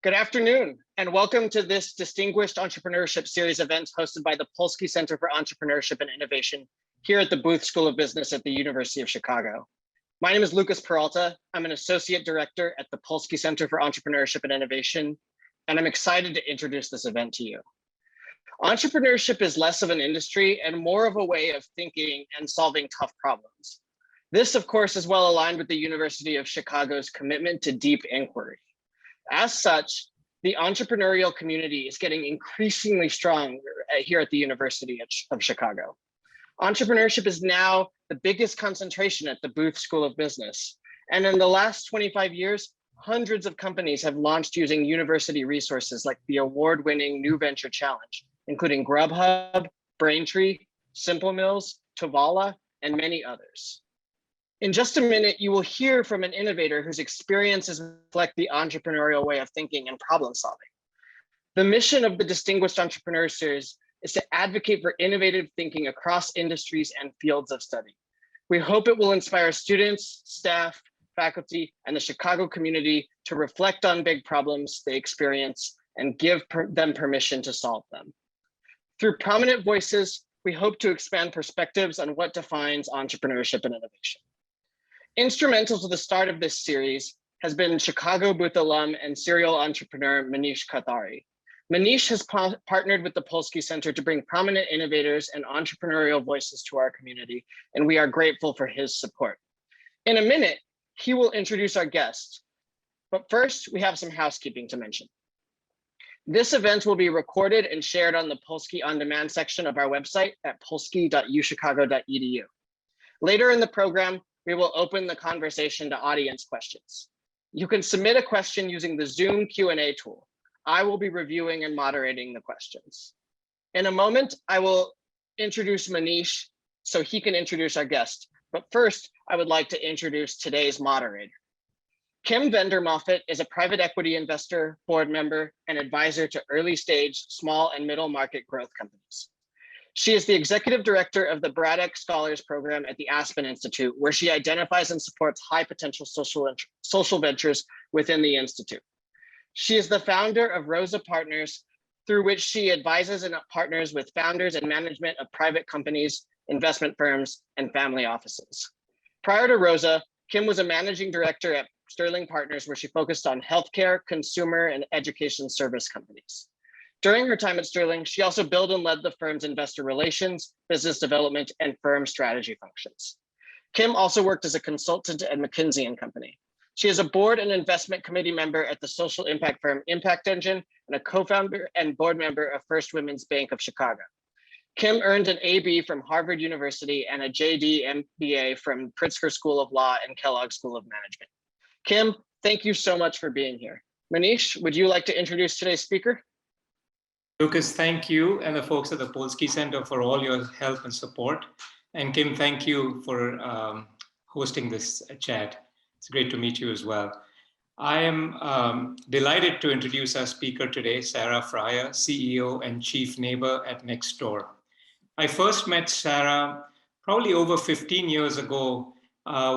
Good afternoon, and welcome to this distinguished entrepreneurship series event hosted by the Polsky Center for Entrepreneurship and Innovation here at the Booth School of Business at the University of Chicago. My name is Lucas Peralta. I'm an associate director at the Polsky Center for Entrepreneurship and Innovation, and I'm excited to introduce this event to you. Entrepreneurship is less of an industry and more of a way of thinking and solving tough problems. This, of course, is well aligned with the University of Chicago's commitment to deep inquiry. As such, the entrepreneurial community is getting increasingly strong here at the University of Chicago. Entrepreneurship is now the biggest concentration at the Booth School of Business. And in the last 25 years, hundreds of companies have launched using university resources like the award-winning New Venture Challenge, including Grubhub, Braintree, Simple Mills, Tovala, and many others. In just a minute, you will hear from an innovator whose experiences reflect the entrepreneurial way of thinking and problem solving. The mission of the Distinguished Entrepreneur Series is to advocate for innovative thinking across industries and fields of study. We hope it will inspire students, staff, faculty, and the Chicago community to reflect on big problems they experience and give them permission to solve them. Through prominent voices, we hope to expand perspectives on what defines entrepreneurship and innovation. Instrumental to the start of this series has been Chicago Booth alum and serial entrepreneur Manish Kathari. Manish has partnered with the Polsky Center to bring prominent innovators and entrepreneurial voices to our community, and we are grateful for his support. In a minute, he will introduce our guest, but first we have some housekeeping to mention. This event will be recorded and shared on the Polsky On Demand section of our website at polsky.uchicago.edu. Later in the program, we will open the conversation to audience questions. You can submit a question using the Zoom Q&A tool. I will be reviewing and moderating the questions. In a moment, I will introduce Manish so he can introduce our guest. But first, I would like to introduce today's moderator. Kim Vender Moffat is a private equity investor, board member, and advisor to early stage, small and middle market growth companies. She is the executive director of the Braddock Scholars Program at the Aspen Institute, where she identifies and supports high potential social ventures within the Institute. She is the founder of Rosa Partners, through which she advises and partners with founders and management of private companies, investment firms, and family offices. Prior to Rosa, Kim was a managing director at Sterling Partners, where she focused on healthcare, consumer, and education service companies. During her time at Sterling, she also built and led the firm's investor relations, business development, and firm strategy functions. Kim also worked as a consultant at McKinsey & Company. She is a board and investment committee member at the social impact firm Impact Engine and a co-founder and board member of First Women's Bank of Chicago. Kim earned an AB from Harvard University and a JD MBA from Pritzker School of Law and Kellogg School of Management. Kim, thank you so much for being here. Manish, would you like to introduce today's speaker? Lucas, thank you and the folks at the Polsky Center for all your help and support. And Kim, thank you for hosting this chat. It's great to meet you as well. I am delighted to introduce our speaker today, Sarah Friar, CEO and Chief Neighbor at Nextdoor. I first met Sarah probably over 15 years ago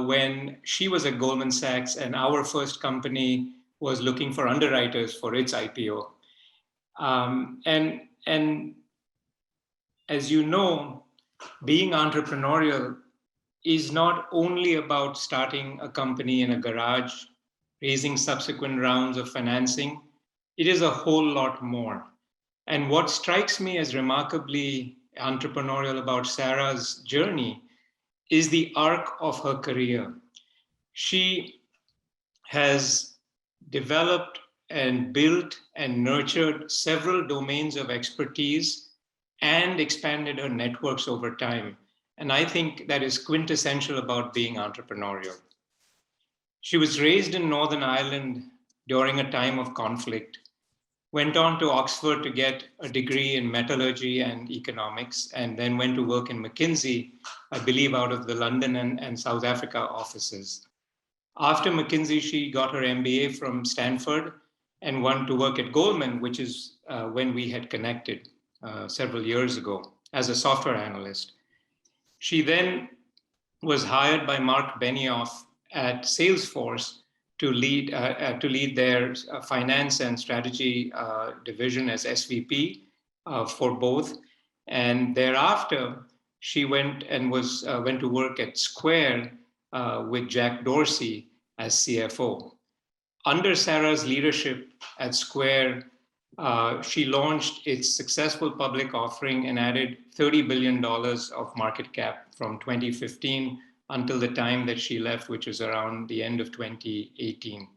when she was at Goldman Sachs and our first company was looking for underwriters for its IPO. And as you know, being entrepreneurial is not only about starting a company in a garage, raising subsequent rounds of financing. It is a whole lot more. And what strikes me as remarkably entrepreneurial about Sarah's journey is the arc of her career. She has developed and built and nurtured several domains of expertise and expanded her networks over time. And I think that is quintessential about being entrepreneurial. She was raised in Northern Ireland during a time of conflict, went on to Oxford to get a degree in metallurgy and economics, and then went to work in McKinsey, I believe out of the London and South Africa offices. After McKinsey, she got her MBA from Stanford and went to work at Goldman, which is when we had connected several years ago as a software analyst. She then was hired by Mark Benioff at Salesforce to lead their finance and strategy division as SVP for both. And thereafter, she went to work at Square with Jack Dorsey as CFO. Under Sarah's leadership at Square, she launched its successful public offering and added $30 billion of market cap from 2015 until the time that she left, which was around the end of 2018.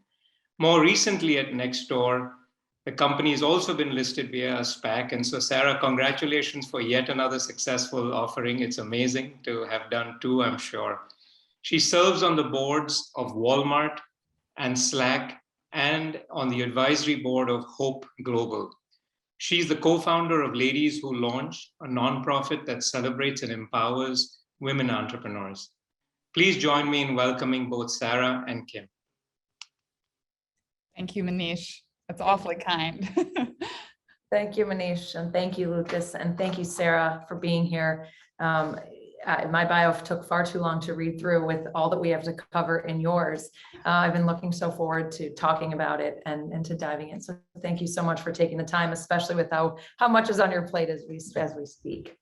More recently at Nextdoor, the company has also been listed via a SPAC. And so Sarah, congratulations for yet another successful offering. It's amazing to have done two, I'm sure. She serves on the boards of Walmart and Slack and on the advisory board of Hope Global. She's the co-founder of Ladies Who Launch, a nonprofit that celebrates and empowers women entrepreneurs. Please join me in welcoming both Sarah and Kim. Thank you, Manish. That's awfully kind. Thank you, Manish, and thank you, Lucas, and thank you, Sarah, for being here. My bio took far too long to read through with all that we have to cover in yours. I've been looking so forward to talking about it and to diving in. So thank you so much for taking the time, especially with how much is on your plate as we speak.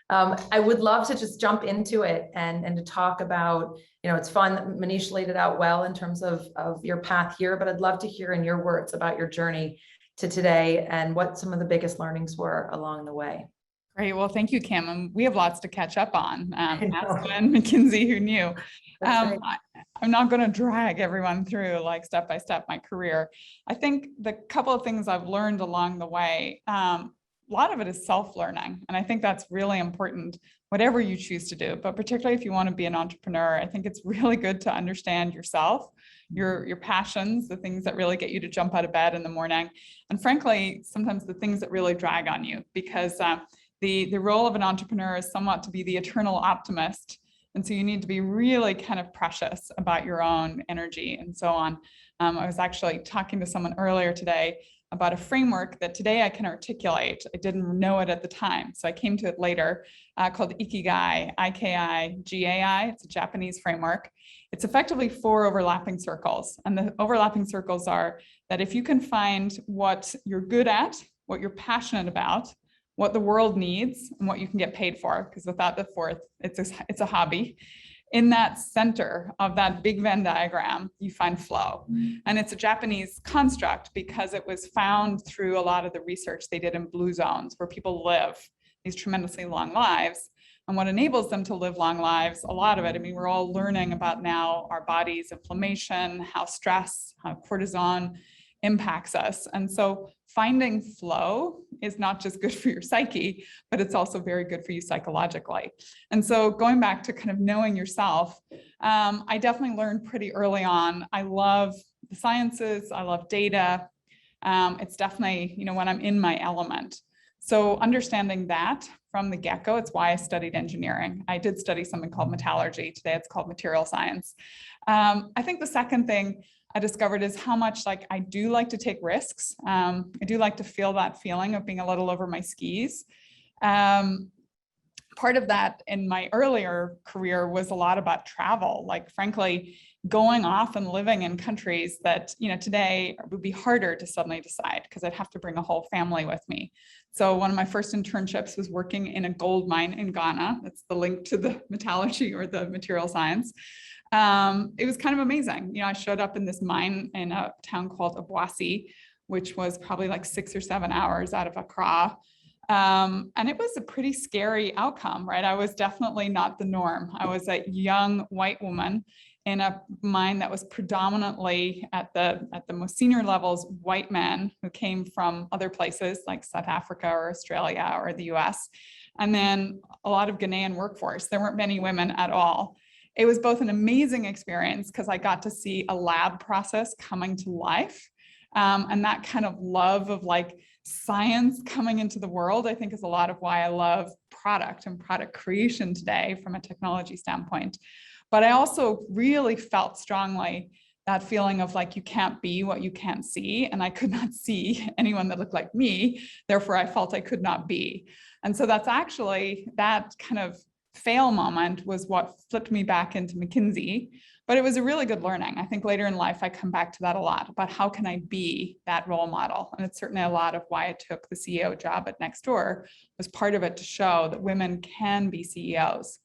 I would love to just jump into it and to talk about, it's fun that Manish laid it out well in terms of your path here, but I'd love to hear in your words about your journey to today and what some of the biggest learnings were along the way. Great. Well, thank you, Kim. And we have lots to catch up on. Aspen, McKinsey, who knew? Right. I'm not going to drag everyone through like step by step my career. I think the couple of things I've learned along the way, a lot of it is self-learning. And I think that's really important, whatever you choose to do, but particularly if you want to be an entrepreneur, I think it's really good to understand yourself, your passions, the things that really get you to jump out of bed in the morning. And frankly, sometimes the things that really drag on you, because the role of an entrepreneur is somewhat to be the eternal optimist. And so you need to be really kind of precious about your own energy and so on. I was actually talking to someone earlier today about a framework that today I can articulate. I didn't know it at the time, so I came to it later, called Ikigai, I-K-I-G-A-I. It's a Japanese framework. It's effectively 4 overlapping circles. And the overlapping circles are that if you can find what you're good at, what you're passionate about, what the world needs, and what you can get paid for, because without the fourth, it's a hobby. In that center of that big Venn diagram, you find flow. And it's a Japanese construct because it was found through a lot of the research they did in blue zones where people live these tremendously long lives. And what enables them to live long lives, a lot of it, I mean, we're all learning about now our body's inflammation, how stress, how cortisol impacts us. And so finding flow is not just good for your psyche, but it's also very good for you psychologically. And so going back to kind of knowing yourself, I definitely learned pretty early on. I love the sciences, I love data. It's definitely, when I'm in my element. So understanding that from the get-go, it's why I studied engineering. I did study something called metallurgy. Today it's called material science. I think the second thing I discovered is how much I do like to take risks. I do like to feel that feeling of being a little over my skis. Part of that in my earlier career was a lot about travel, frankly, going off and living in countries that, today would be harder to suddenly decide because I'd have to bring a whole family with me. So one of my first internships was working in a gold mine in Ghana. That's the link to the metallurgy or the material science. It was kind of amazing. I showed up in this mine in a town called Obuasi, which was probably 6 or 7 hours out of Accra. And it was a pretty scary outcome, right? I was definitely not the norm. I was a young white woman in a mine that was predominantly at the most senior levels, white men who came from other places like South Africa or Australia or the US. And then a lot of Ghanaian workforce. There weren't many women at all. It was both an amazing experience because I got to see a lab process coming to life. And that kind of love of science coming into the world, I think is a lot of why I love product and product creation today from a technology standpoint. But I also really felt strongly that feeling of you can't be what you can't see. And I could not see anyone that looked like me. Therefore, I felt I could not be. And so that's actually that kind of fail moment was what flipped me back into McKinsey. But it was a really good learning. I think later in life, I come back to that a lot about how can I be that role model? And it's certainly a lot of why I took the CEO job at Nextdoor, was part of it to show that women can be CEOs.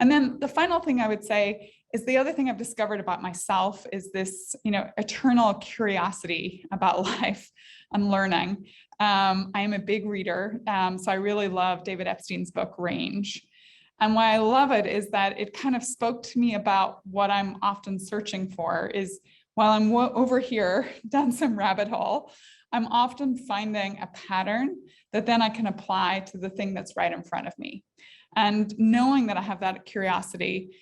And then the final thing I would say is the other thing I've discovered about myself is this, eternal curiosity about life and learning. I am a big reader, so I really love David Epstein's book, Range. And why I love it is that it kind of spoke to me about what I'm often searching for is while I'm over here down some rabbit hole, I'm often finding a pattern that then I can apply to the thing that's right in front of me. And knowing that I have that curiosity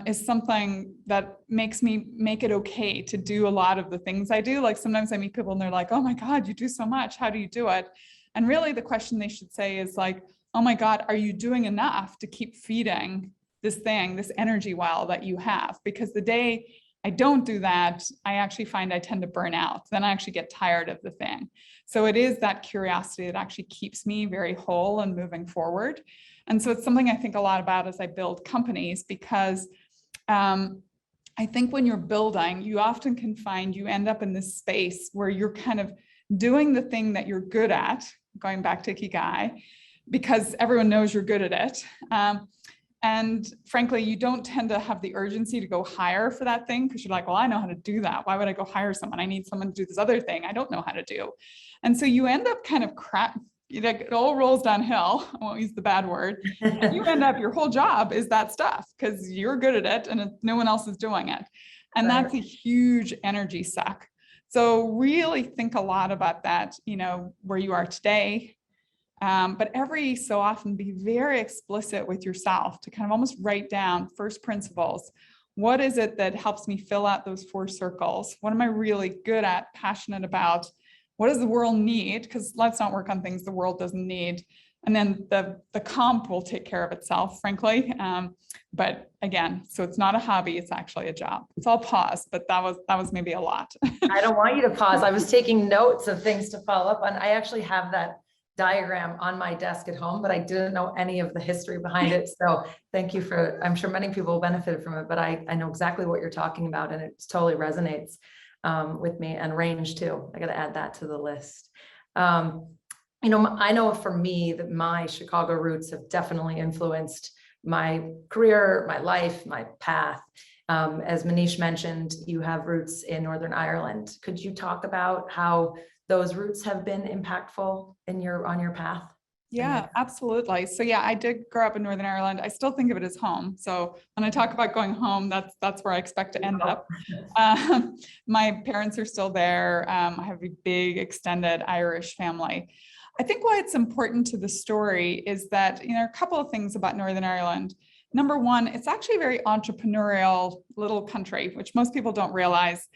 is something that makes me make it okay to do a lot of the things I do. Like sometimes I meet people and they're like, oh my God, you do so much. How do you do it? And really the question they should say is like, oh my God, are you doing enough to keep feeding this thing, this energy well that you have? Because the day I don't do that, I actually find I tend to burn out. Then I actually get tired of the thing. So it is that curiosity that actually keeps me very whole and moving forward. And so it's something I think a lot about as I build companies, because I think when you're building, you often can find you end up in this space where you're kind of doing the thing that you're good at, going back to Ikigai, because everyone knows you're good at it. And frankly, you don't tend to have the urgency to go hire for that thing because you're like, well, I know how to do that. Why would I go hire someone? I need someone to do this other thing I don't know how to do. And so you end up kind of it all rolls downhill. I won't use the bad word. And you end up, your whole job is that stuff because you're good at it and no one else is doing it. And that's a huge energy suck. So really think a lot about that, where you are today. But every so often be very explicit with yourself to kind of almost write down first principles. What is it that helps me fill out those 4 circles? What am I really good at, passionate about? What does the world need? Because let's not work on things the world doesn't need. And then the comp will take care of itself, frankly. But again, so it's not a hobby, it's actually a job. So I'll pause, but that was maybe a lot. I don't want you to pause. I was taking notes of things to follow up on. I actually have that diagram on my desk at home, but I didn't know any of the history behind it. So thank you I'm sure many people benefited from it, but I know exactly what you're talking about and it totally resonates with me. And Range too. I got to add that to the list. I know for me that my Chicago roots have definitely influenced my career, my life, my path. As Manish mentioned, you have roots in Northern Ireland. Could you talk about how those roots have been impactful on your path? Yeah, absolutely. So yeah, I did grow up in Northern Ireland. I still think of it as home. So when I talk about going home, that's where I expect to end up. My parents are still there. I have a big extended Irish family. I think why it's important to the story is that, a couple of things about Northern Ireland. Number one, it's actually a very entrepreneurial little country, which most people don't realize.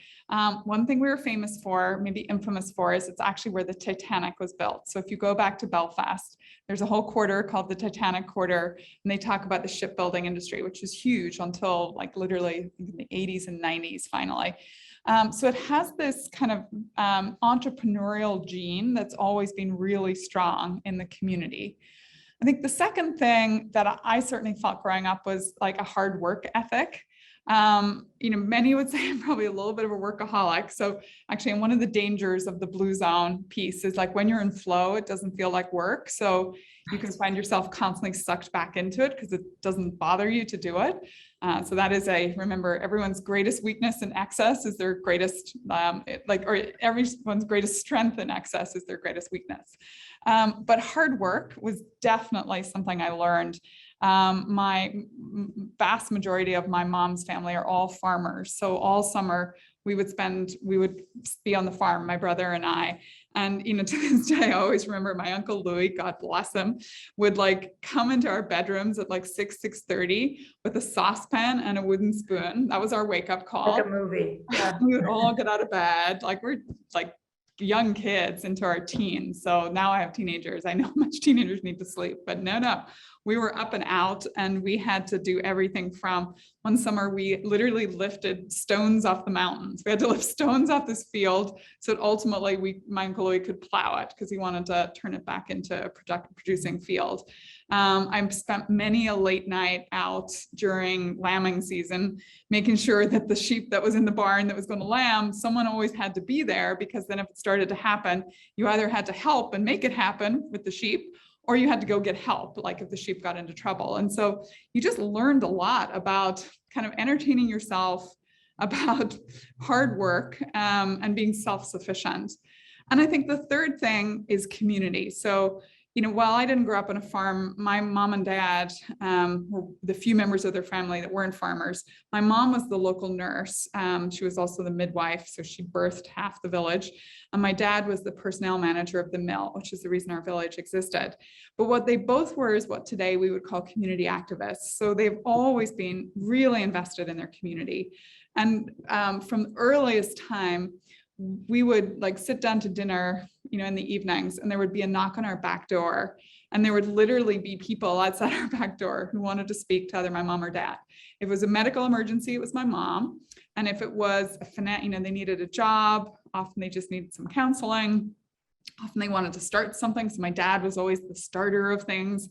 One thing we were famous for, maybe infamous for, is it's actually where the Titanic was built. So if you go back to Belfast, there's a whole quarter called the Titanic Quarter, and they talk about the shipbuilding industry, which is huge until like literally in the 80s and 90s finally. So it has this kind of entrepreneurial gene that's always been really strong in the community. I think the second thing that I certainly felt growing up was like a hard work ethic. Many would say I'm probably a little bit of a workaholic. So actually, one of the dangers of the blue zone piece is like when you're in flow, it doesn't feel like work. So you can find yourself constantly sucked back into it because it doesn't bother you to do it. So that is remember, everyone's greatest weakness in excess is their greatest, everyone's greatest strength in excess is their greatest weakness. But hard work was definitely something I learned. My vast majority of my mom's family are all farmers. So all summer we would be on the farm, my brother and I. And, to this day, I always remember my Uncle Louis, God bless him, would like come into our bedrooms at like 6:30 with a saucepan and a wooden spoon. That was our wake up call. Like a movie. Yeah. We would all get out of bed. Like we're like young kids into our teens. So now I have teenagers. I know how much teenagers need to sleep, but no, we were up and out and we had to do everything from one summer, we literally lifted stones off the mountains. We had to lift stones off this field so that ultimately my Uncle Louis could plow it because he wanted to turn it back into a producing field. I've spent many a late night out during lambing season, making sure that the sheep that was in the barn that was going to lamb, someone always had to be there, because then if it started to happen, you either had to help and make it happen with the sheep, or you had to go get help, like if the sheep got into trouble. And so you just learned a lot about kind of entertaining yourself, about hard work, and being self-sufficient. And I think the third thing is community. So, while I didn't grow up on a farm, my mom and dad were the few members of their family that weren't farmers. My mom was the local nurse. She was also the midwife, so she birthed half the village. And my dad was the personnel manager of the mill, which is the reason our village existed. But what they both were is what today we would call community activists. So they've always been really invested in their community. And from the earliest time, we would like sit down to dinner, in the evenings, and there would be a knock on our back door, and there would literally be people outside our back door who wanted to speak to either my mom or dad. If it was a medical emergency, it was my mom. And if it was they needed a job, often they just needed some counseling. Often they wanted to start something. So my dad was always the starter of things.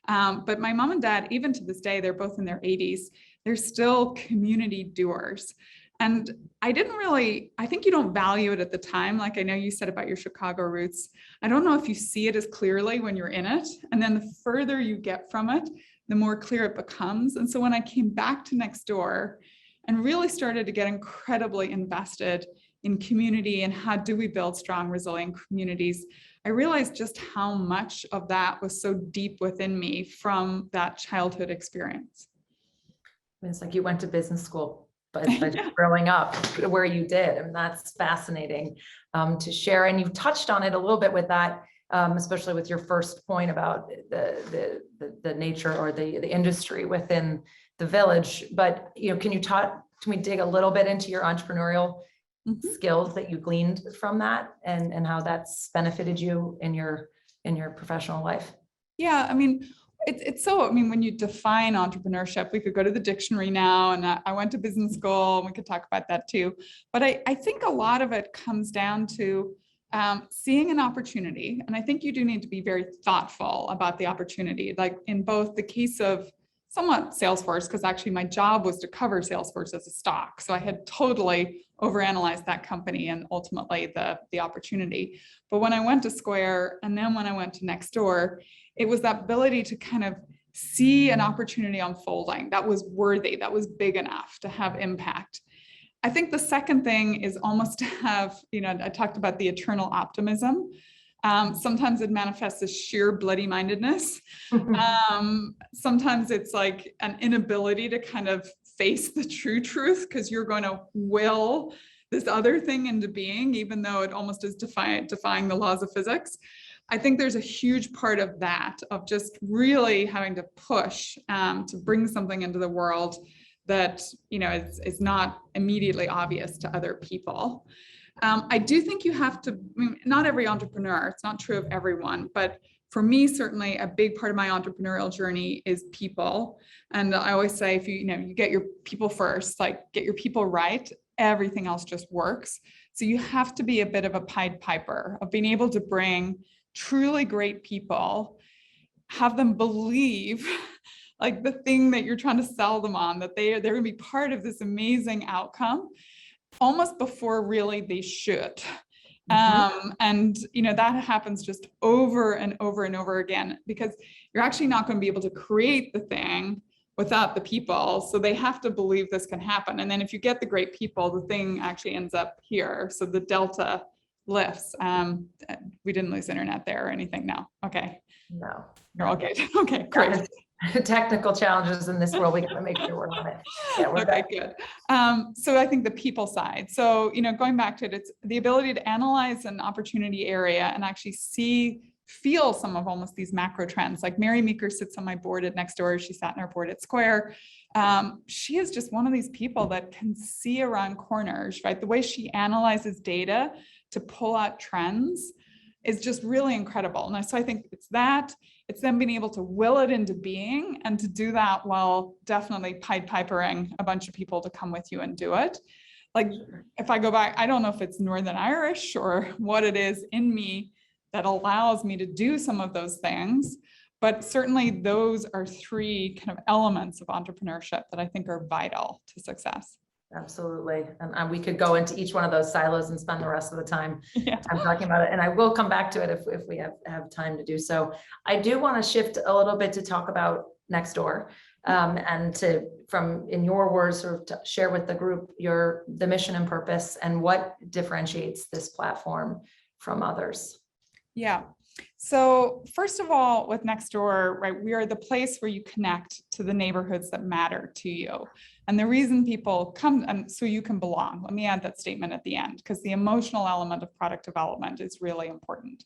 But my mom and dad, even to this day, they're both in their 80s. They're still community doers. And I think you don't value it at the time. Like I know you said about your Chicago roots. I don't know if you see it as clearly when you're in it. And then the further you get from it, the more clear it becomes. And so when I came back to Nextdoor and really started to get incredibly invested in community and how do we build strong, resilient communities, I realized just how much of that was so deep within me from that childhood experience. It's like you went to business school, but growing up where you did, and that's fascinating to share. And you've touched on it a little bit with that, especially with your first point about the nature or the industry within the village. But can we dig a little bit into your entrepreneurial skills that you gleaned from that, and how that's benefited you in your professional life? Yeah, I mean, when you define entrepreneurship, we could go to the dictionary now, and I went to business school, and we could talk about that too. But I think a lot of it comes down to seeing an opportunity. And I think you do need to be very thoughtful about the opportunity, like in both the case of somewhat Salesforce, because actually my job was to cover Salesforce as a stock. So I had totally overanalyzed that company and ultimately the opportunity. But when I went to Square, and then when I went to Nextdoor, it was that ability to kind of see an opportunity unfolding that was worthy, that was big enough to have impact. I think the second thing is almost to have, I talked about the eternal optimism. Sometimes it manifests as sheer bloody mindedness. Sometimes it's like an inability to kind of face the true truth because you're going to will this other thing into being, even though it almost is defying the laws of physics. I think there's a huge part of that, of just really having to push to bring something into the world that, is not immediately obvious to other people. I do think you have to, not every entrepreneur, it's not true of everyone, but for me, certainly a big part of my entrepreneurial journey is people. And I always say, if you get your people first, like get your people right, everything else just works. So you have to be a bit of a Pied Piper of being able to bring truly great people, have them believe like the thing that you're trying to sell them on, that they're going to be part of this amazing outcome almost before really they should. And that happens just over and over and over again, because you're actually not going to be able to create the thing without the people. So they have to believe this can happen. And then if you get the great people, the thing actually ends up here. So the delta lifts. We didn't lose internet there or anything. No. Okay. No. You're all good. Okay, great. Technical challenges in this world, we got to make sure we're on it. Yeah, we're okay, good. So I think the people side. So, going back to it, it's the ability to analyze an opportunity area and actually feel some of almost these macro trends. Like Mary Meeker sits on my board at Nextdoor. She sat in our board at Square. She is just one of these people that can see around corners, right? The way she analyzes data to pull out trends is just really incredible. And so I think it's them being able to will it into being, and to do that while definitely Pied Pipering a bunch of people to come with you and do it. Like if I go back, I don't know if it's Northern Irish or what it is in me that allows me to do some of those things, But certainly those are three kind of elements of entrepreneurship that I think are vital to success. Absolutely. And we could go into each one of those silos and spend the rest of the time Yeah. talking about it. And I will come back to it if we have time to do so. I do want to shift a little bit to talk about Nextdoor, and in your words, sort of to share with the group the mission and purpose and what differentiates this platform from others. Yeah. So first of all, with Nextdoor, right, we are the place where you connect to the neighborhoods that matter to you. And the reason people come, and so you can belong. Let me add that statement at the end, because the emotional element of product development is really important.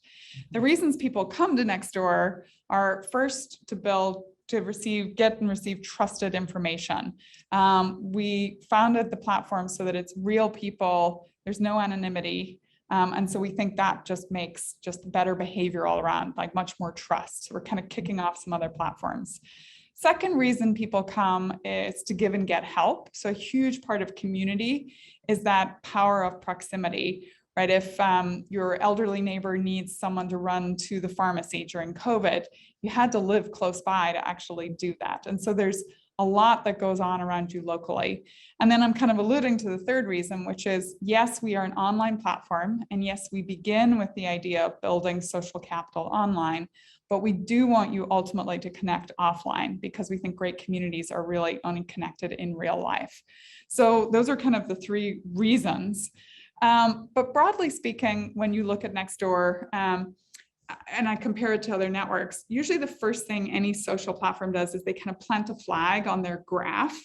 The reasons people come to Nextdoor are first to build, to get and receive trusted information. We founded the platform so that it's real people, there's no anonymity. And so we think that just makes just better behavior all around, like much more trust. So we're kind of kicking off some other platforms. Second reason people come is to give and get help. So a huge part of community is that power of proximity, right? If your elderly neighbor needs someone to run to the pharmacy during COVID, you had to live close by to actually do that. And so there's a lot that goes on around you locally. And then I'm kind of alluding to the third reason, which is, yes, we are an online platform. And yes, we begin with the idea of building social capital online, but we do want you ultimately to connect offline because we think great communities are really only connected in real life. So those are kind of the three reasons. But broadly speaking, when you look at Nextdoor, and I compare it to other networks, usually the first thing any social platform does is they kind of plant a flag on their graph.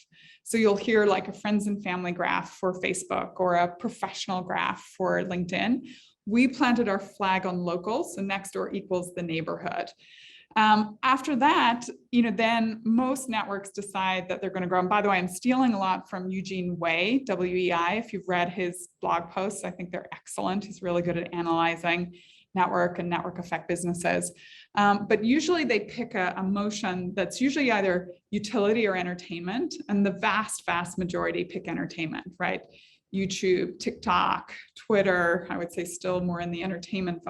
So you'll hear like a friends and family graph for Facebook or a professional graph for LinkedIn. We planted our flag on local, so Nextdoor equals the neighborhood. After that, then most networks decide that they're going to grow. And by the way, I'm stealing a lot from Eugene Wei, WEI. If you've read his blog posts, I think they're excellent. He's really good at analyzing network and network effect businesses. But usually they pick a motion that's usually either utility or entertainment. And the vast, vast majority pick entertainment, right? YouTube, TikTok, Twitter, I would say still more in the entertainment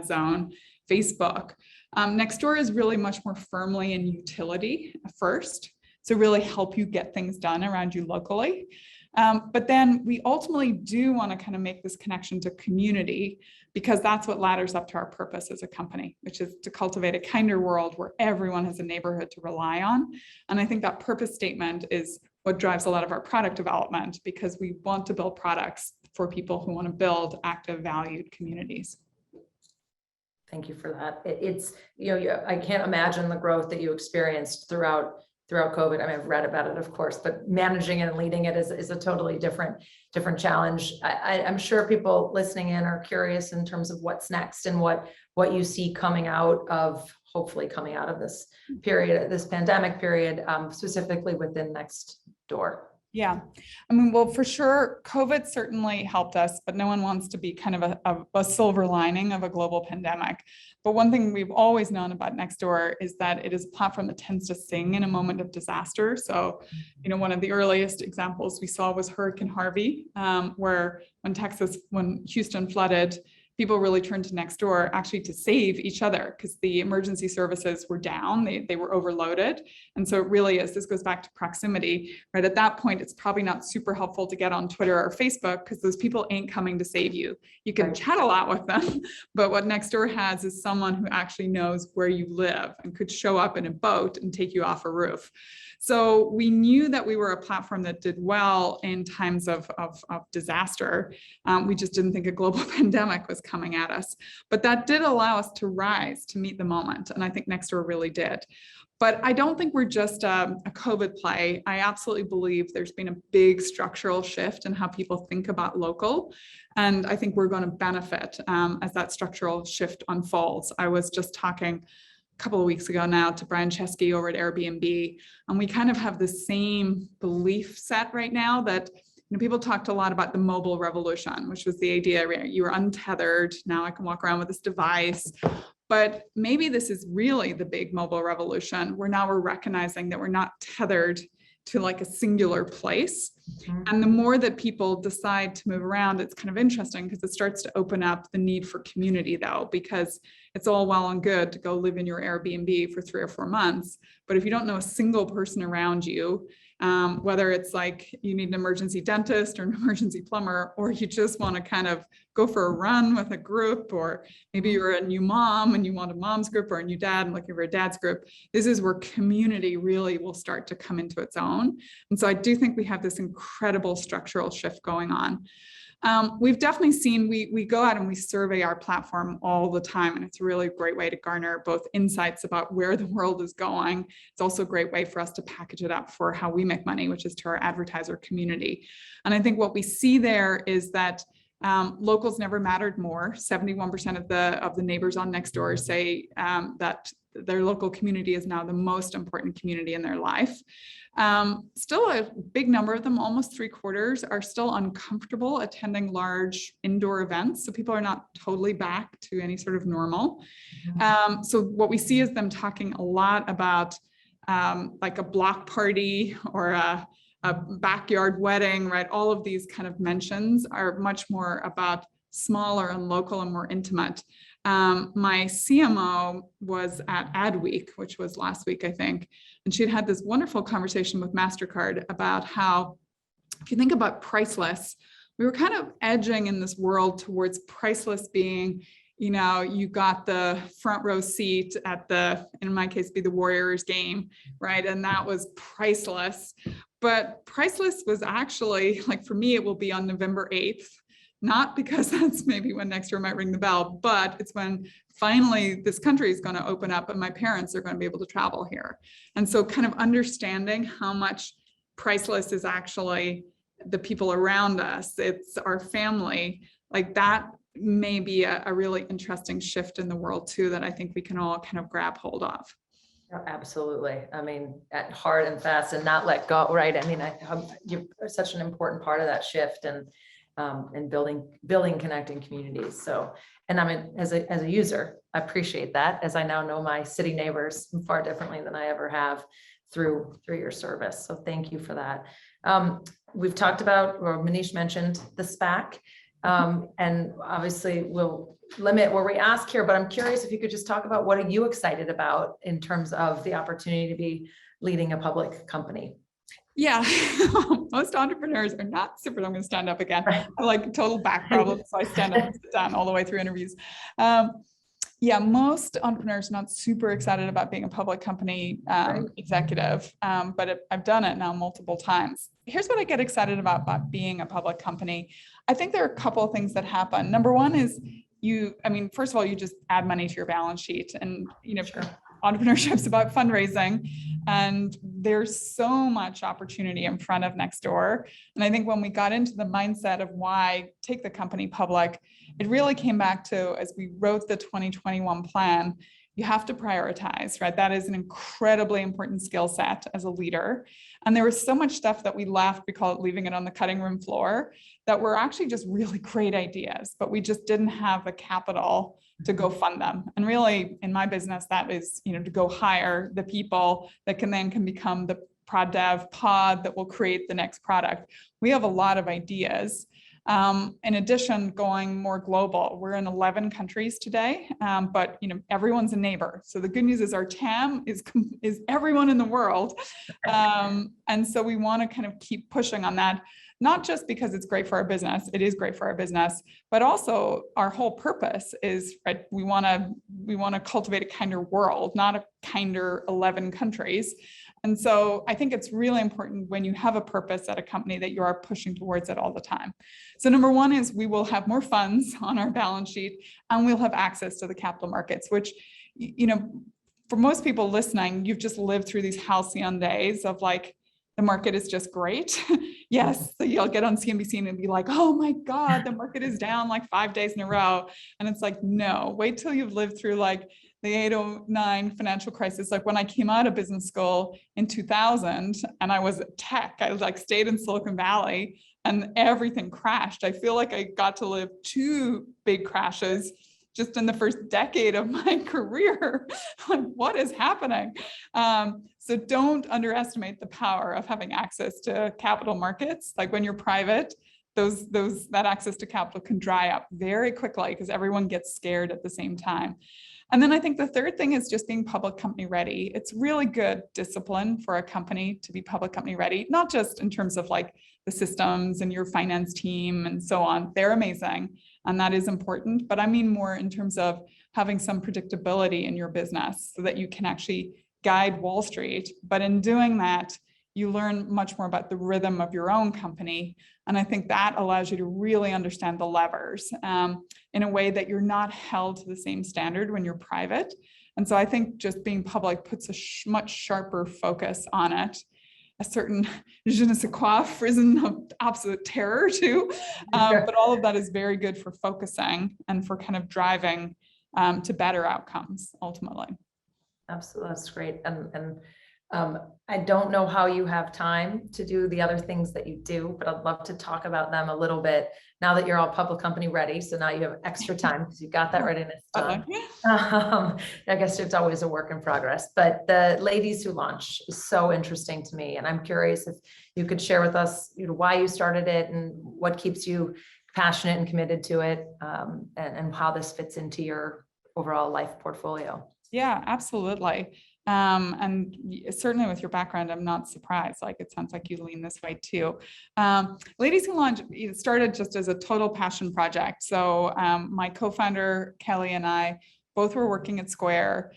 zone, Facebook. Nextdoor is really much more firmly in utility first, so really help you get things done around you locally. But then we ultimately do want to kind of make this connection to community because that's what ladders up to our purpose as a company, which is to cultivate a kinder world where everyone has a neighborhood to rely on. And I think that purpose statement is what drives a lot of our product development because we want to build products for people who want to build active, valued communities. Thank you for that. It's, I can't imagine the growth that you experienced throughout COVID. I mean, I've read about it, of course, but managing it and leading it is a totally different challenge. I'm sure people listening in are curious in terms of what's next and what you see hopefully coming out of this period, this pandemic period, specifically within Nextdoor. Yeah, I mean, well, for sure, COVID certainly helped us, but no one wants to be kind of a silver lining of a global pandemic. But one thing we've always known about Nextdoor is that it is a platform that tends to sing in a moment of disaster. So, one of the earliest examples we saw was Hurricane Harvey, where when Houston flooded, people really turned to Nextdoor actually to save each other because the emergency services were down, they were overloaded. And so it really is, this goes back to proximity, right? At that point, it's probably not super helpful to get on Twitter or Facebook because those people ain't coming to save you. You can chat a lot with them, but what Nextdoor has is someone who actually knows where you live and could show up in a boat and take you off a roof. So we knew that we were a platform that did well in times of disaster. We just didn't think a global pandemic was coming at us, but that did allow us to rise to meet the moment. And I think Nextdoor really did. But I don't think we're just a COVID play. I absolutely believe there's been a big structural shift in how people think about local. And I think we're going to benefit as that structural shift unfolds. I was just talking a couple of weeks ago now to Brian Chesky over at Airbnb, and we kind of have the same belief set right now that people talked a lot about the mobile revolution, which was the idea where you were untethered. Now I can walk around with this device. But maybe this is really the big mobile revolution where now we're recognizing that we're not tethered to like a singular place. Mhm. And the more that people decide to move around, it's kind of interesting because it starts to open up the need for community though, because it's all well and good to go live in your Airbnb for 3 or 4 months. But if you don't know a single person around you, whether it's like you need an emergency dentist or an emergency plumber, or you just want to kind of go for a run with a group, or maybe you're a new mom and you want a mom's group, or a new dad and looking for a dad's group, this is where community really will start to come into its own. And so I do think we have this incredible structural shift going on. We've definitely seen, we go out and we survey our platform all the time, and it's a really great way to garner both insights about where the world is going. It's also a great way for us to package it up for how we make money, which is to our advertiser community. And I think what we see there is that locals never mattered more. 71% of the neighbors on Nextdoor say that their local community is now the most important community in their life. Still a big number of them, almost 3/4, are still uncomfortable attending large indoor events. So people are not totally back to any sort of normal. So what we see is them talking a lot about like a block party or a backyard wedding, right? All of these kind of mentions are much more about smaller and local and more intimate. My CMO was at Adweek, which was last week, I think, and she'd had this wonderful conversation with MasterCard about how, if you think about priceless, we were kind of edging in this world towards priceless being, you know, you got the front row seat at the, in my case, be the Warriors game, right? And that was priceless. But priceless was actually, like for me, it will be on November 8th. Not because that's maybe when Nextdoor might ring the bell, but it's when finally this country is going to open up and my parents are going to be able to travel here. And so kind of understanding how much priceless is actually the people around us, it's our family, like that may be a really interesting shift in the world too, that I think we can all kind of grab hold of. Absolutely. I mean, at hard and fast and not let go, right? I mean, you're such an important part of that shift and building connecting communities. So, and I mean, as a user, I appreciate that, as I now know my city neighbors far differently than I ever have through your service. So thank you for that. We've talked about, or Manish mentioned the SPAC, and obviously we'll limit where we ask here, but I'm curious if you could just talk about what are you excited about in terms of the opportunity to be leading a public company? Yeah, most entrepreneurs are not super. I'm going to stand up again. I like total back problems, so I stand up and sit down all the way through interviews. Yeah, most entrepreneurs are not super excited about being a public company executive, but I've done it now multiple times. Here's what I get excited about being a public company. I think there are a couple of things that happen. Number one is first of all, you just add money to your balance sheet, and Sure. Entrepreneurship's about fundraising, and there's so much opportunity in front of Nextdoor. And I think when we got into the mindset of why take the company public, it really came back to, as we wrote the 2021 plan, you have to prioritize, right? That is an incredibly important skill set as a leader. And there was so much stuff that we left, we call it leaving it on the cutting room floor, that were actually just really great ideas, but we just didn't have the capital to go fund them. And really in my business, that is, to go hire the people that can become the prod dev pod that will create the next product. We have a lot of ideas. In addition, going more global, we're in 11 countries today, but everyone's a neighbor. So the good news is our TAM is everyone in the world. And so we want to kind of keep pushing on that, not just because it's great for our business, it is great for our business, but also our whole purpose is, right, we want to cultivate a kinder world, not a kinder 11 countries. And so I think it's really important when you have a purpose at a company that you are pushing towards it all the time. So number one is we will have more funds on our balance sheet, and we'll have access to the capital markets, which, for most people listening, you've just lived through these halcyon days of like, the market is just great. Yes, so you'll get on CNBC and be like, oh my God, the market is down like 5 days in a row. And it's like, no, wait till you've lived through like the 809 financial crisis. Like when I came out of business school in 2000 and I was at tech, I like stayed in Silicon Valley and everything crashed. I feel like I got to live 2 big crashes just in the first decade of my career. Like, what is happening? So don't underestimate the power of having access to capital markets. Like when you're private, that access to capital can dry up very quickly because everyone gets scared at the same time. And then I think the third thing is just being public company ready. It's really good discipline for a company to be public company ready, not just in terms of like the systems and your finance team and so on. They're amazing, and that is important. But I mean more in terms of having some predictability in your business so that you can actually guide Wall Street. But in doing that, you learn much more about the rhythm of your own company. And I think that allows you to really understand the levers in a way that you're not held to the same standard when you're private. And so I think just being public puts a much sharper focus on it. A certain je ne sais quoi frisson of absolute terror too. But all of that is very good for focusing and for kind of driving to better outcomes ultimately. Absolutely, that's great. And I don't know how you have time to do the other things that you do, but I'd love to talk about them a little bit now that you're all public company ready. So now you have extra time because you got that readiness done. I guess it's always a work in progress, but the Ladies Who Launch is so interesting to me. And I'm curious if you could share with us, why you started it and what keeps you passionate and committed to it, and how this fits into your overall life portfolio. Yeah, absolutely. And certainly with your background, I'm not surprised. Like, it sounds like you lean this way too. Ladies Who Launch started just as a total passion project. So my co-founder, Kelly, and I both were working at Square.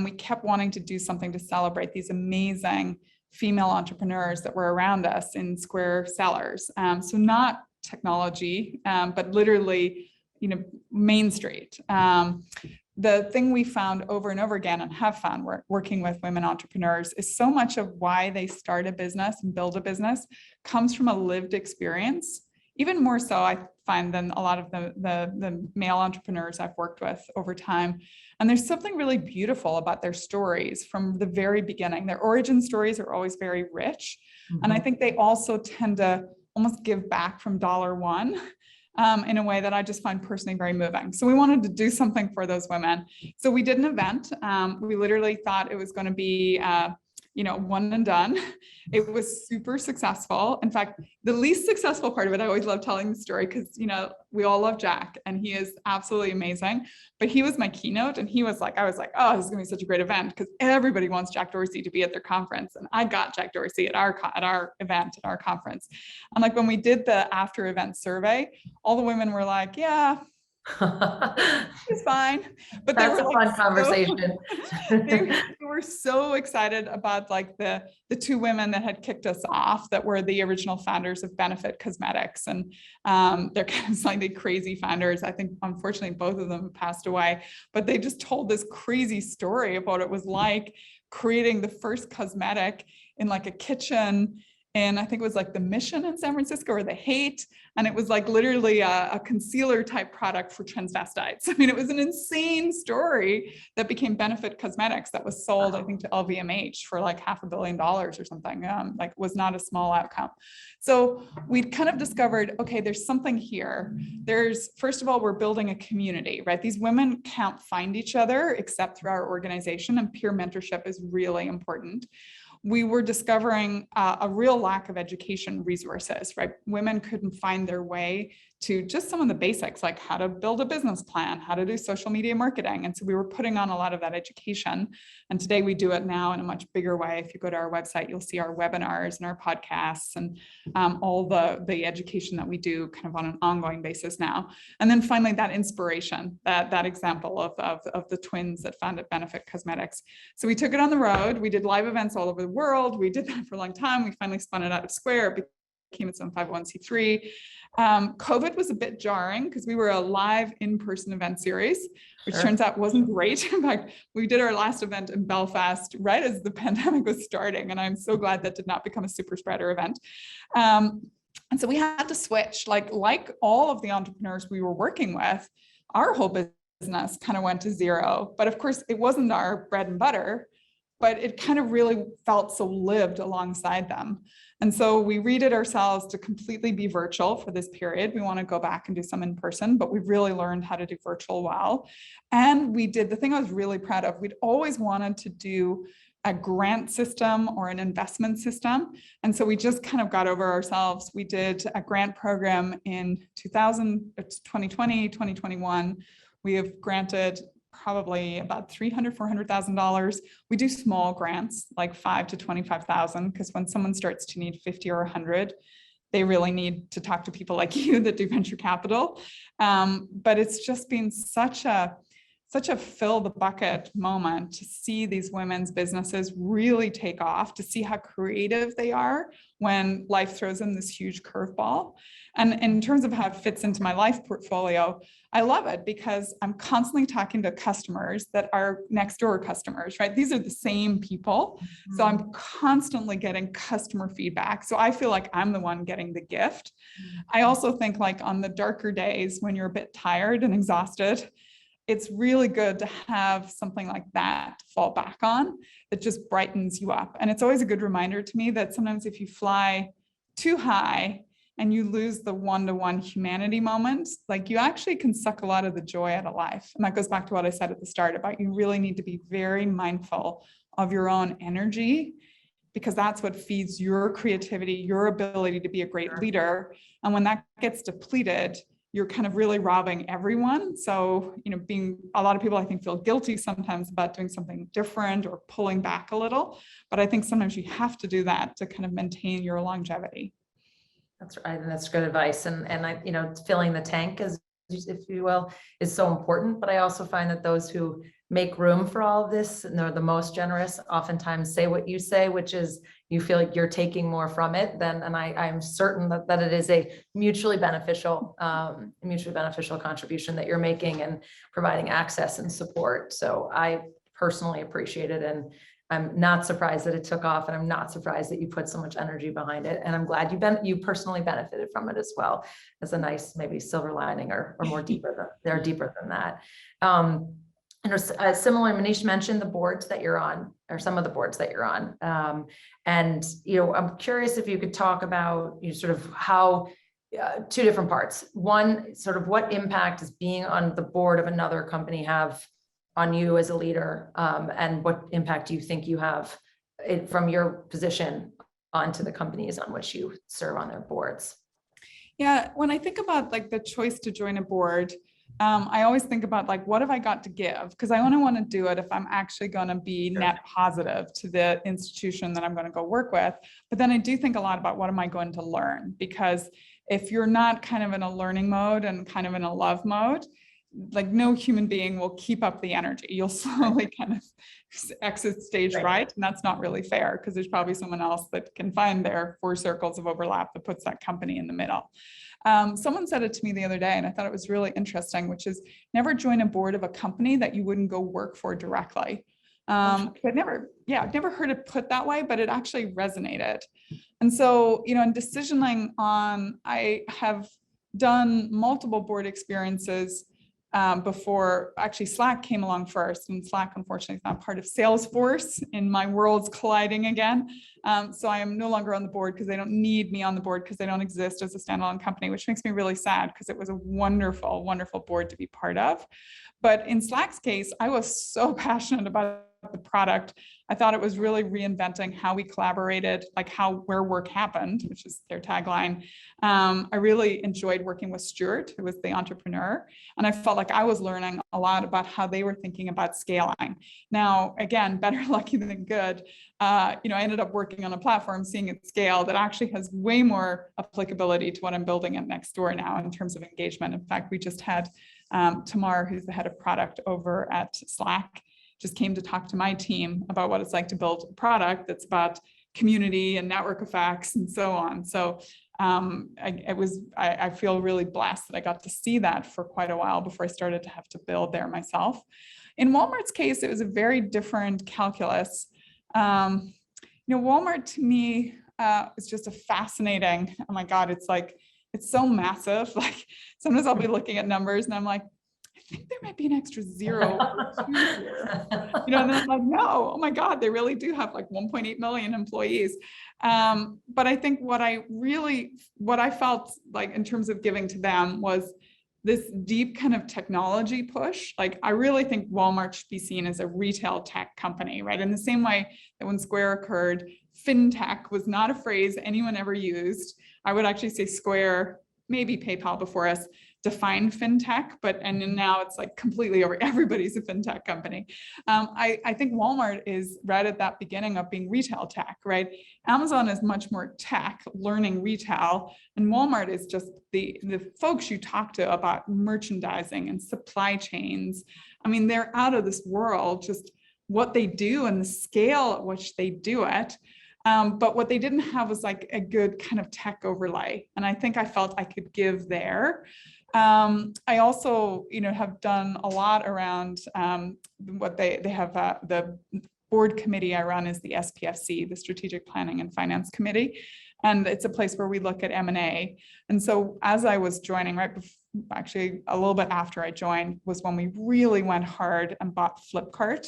We kept wanting to do something to celebrate these amazing female entrepreneurs that were around us in Square sellers. So not technology, but literally, Main Street. The thing we found over and over again and have found working with women entrepreneurs is so much of why they start a business and build a business comes from a lived experience, even more so I find than a lot of the male entrepreneurs I've worked with over time. And there's something really beautiful about their stories from the very beginning. Their origin stories are always very rich. Mm-hmm. And I think they also tend to almost give back from dollar one. In a way that I just find personally very moving. So we wanted to do something for those women. So we did an event. We literally thought it was going to be, one and done. It was super successful. In fact, the least successful part of it, I always love telling the story because, we all love Jack and he is absolutely amazing, but he was my keynote and I was like, oh, this is going to be such a great event because everybody wants Jack Dorsey to be at their conference. And I got Jack Dorsey at our event, at our conference. And like when we did the after event survey, all the women were like, yeah, it's fine. But that's a fun conversation. They were so excited about like the two women that had kicked us off that were the original founders of Benefit Cosmetics. And they're kind of slightly crazy founders. I think, unfortunately, both of them have passed away, but they just told this crazy story of what it was like creating the first cosmetic in like a kitchen. And I think it was like the Mission in San Francisco or the Haight. And it was like literally a concealer type product for transvestites. I mean, it was an insane story that became Benefit Cosmetics that was sold, I think, to LVMH for like $500 million or something. Was not a small outcome. So we kind of discovered, okay, there's something here. First of all, we're building a community, right? These women can't find each other except through our organization, and peer mentorship is really important. We were discovering a real lack of education resources, right? Women couldn't find their way to just some of the basics, like how to build a business plan, how to do social media marketing. And so we were putting on a lot of that education. And today we do it now in a much bigger way. If you go to our website, you'll see our webinars and our podcasts and all the education that we do kind of on an ongoing basis now. And then finally, that inspiration, that example of the twins that founded Benefit Cosmetics. So we took it on the road. We did live events all over the world. We did that for a long time. We finally spun it out of Square, became its own 501c3. COVID was a bit jarring because we were a live in-person event series, which turns out wasn't great. In fact, we did our last event in Belfast right as the pandemic was starting. And I'm so glad that did not become a super spreader event. And so we had to switch, like all of the entrepreneurs we were working with, our whole business kind of went to zero. But of course, it wasn't our bread and butter, but it kind of really felt so lived alongside them. And so we redid ourselves to completely be virtual for this period. We want to go back and do some in person, but we've really learned how to do virtual well. And we did the thing I was really proud of. We'd always wanted to do a grant system or an investment system. And so we just kind of got over ourselves. We did a grant program in 2020, 2021. We have granted probably about $300,000, $400,000. We do small grants, like $5,000 to $25,000, because when someone starts to need 50 or 100, they really need to talk to people like you that do venture capital. But it's just been such a fill the bucket moment to see these women's businesses really take off, to see how creative they are when life throws them this huge curveball. And in terms of how it fits into my life portfolio, I love it because I'm constantly talking to customers that are Nextdoor customers, right? These are the same people. So I'm constantly getting customer feedback. So I feel like I'm the one getting the gift. I also think, like, on the darker days when you're a bit tired and exhausted, it's really good to have something like that to fall back on that just brightens you up. And it's always a good reminder to me that sometimes if you fly too high and you lose the one-to-one humanity moment, like, you actually can suck a lot of the joy out of life. And that goes back to what I said at the start about you really need to be very mindful of your own energy, because that's what feeds your creativity, your ability to be a great leader. And when that gets depleted, you're kind of really robbing everyone. So, a lot of people, I think, feel guilty sometimes about doing something different or pulling back a little. But I think sometimes you have to do that to kind of maintain your longevity. That's right. And that's good advice. And I, filling the tank, as if you will, is so important. But I also find that those who make room for all of this and they're the most generous oftentimes say what you say, which is you feel like you're taking more from it than, and I'm certain that it is a mutually beneficial contribution that you're making and providing access and support. So I personally appreciate it. And I'm not surprised that it took off, and I'm not surprised that you put so much energy behind it. And I'm glad you personally benefited from it as well, as a nice, maybe silver lining or more deeper than that. And similarly, Manish mentioned the boards that you're on, or some of the boards that you're on. And I'm curious if you could talk about sort of how, two different parts. One, sort of what impact does being on the board of another company have on you as a leader, and what impact do you think you have from your position onto the companies on which you serve on their boards? Yeah, when I think about, like, the choice to join a board, I always think about, like, what have I got to give? Because I only want to do it if I'm actually going to be net positive to the institution that I'm going to go work with. But then I do think a lot about what am I going to learn? Because if you're not kind of in a learning mode and kind of in a love mode, like, no human being will keep up the energy. You'll slowly kind of exit stage right. And that's not really fair, because there's probably someone else that can find their 4 circles of overlap that puts that company in the middle. Someone said it to me the other day, and I thought it was really interesting, which is never join a board of a company that you wouldn't go work for directly. I've never heard it put that way, but it actually resonated. And so, in decisioning on, I have done multiple board experiences before. Actually, Slack came along first, and Slack, unfortunately, is not part of Salesforce, and my world's colliding again. So I am no longer on the board because they don't need me on the board, because they don't exist as a standalone company, which makes me really sad, because it was a wonderful, wonderful board to be part of. But in Slack's case, I was so passionate about the product. I thought it was really reinventing how we collaborated, like where work happened, which is their tagline. I really enjoyed working with Stuart, who was the entrepreneur, and I felt like I was learning a lot about how they were thinking about scaling. Now, again, better lucky than good. I ended up working on a platform, seeing it scale, that actually has way more applicability to what I'm building at Nextdoor now in terms of engagement. In fact, we just had Tamar, who's the head of product over at Slack, just came to talk to my team about what it's like to build a product that's about community and network effects and so on. So I feel really blessed that I got to see that for quite a while before I started to have to build there myself. In Walmart's case, it was a very different calculus. Walmart to me is just a fascinating, oh my God, it's so massive. Like, sometimes I'll be looking at numbers and I'm like, I think there might be an extra zero. And then I'm like, no, oh my God, they really do have like 1.8 million employees. But I think what I felt like in terms of giving to them was this deep kind of technology push. Like, I really think Walmart should be seen as a retail tech company, right? In the same way that when Square occurred, fintech was not a phrase anyone ever used. I would actually say Square, maybe PayPal before us, defined fintech, and now it's like completely over. Everybody's a fintech company. I think Walmart is right at that beginning of being retail tech, right? Amazon is much more tech, learning retail, and Walmart is just the folks you talk to about merchandising and supply chains. I mean, they're out of this world, just what they do and the scale at which they do it. But what they didn't have was like a good kind of tech overlay. And I think I felt I could give there. I also, have done a lot around what they have. The board committee I run is the SPFC, the Strategic Planning and Finance Committee. And it's a place where we look at M&A. And so as I was joining, actually a little bit after I joined, was when we really went hard and bought Flipkart.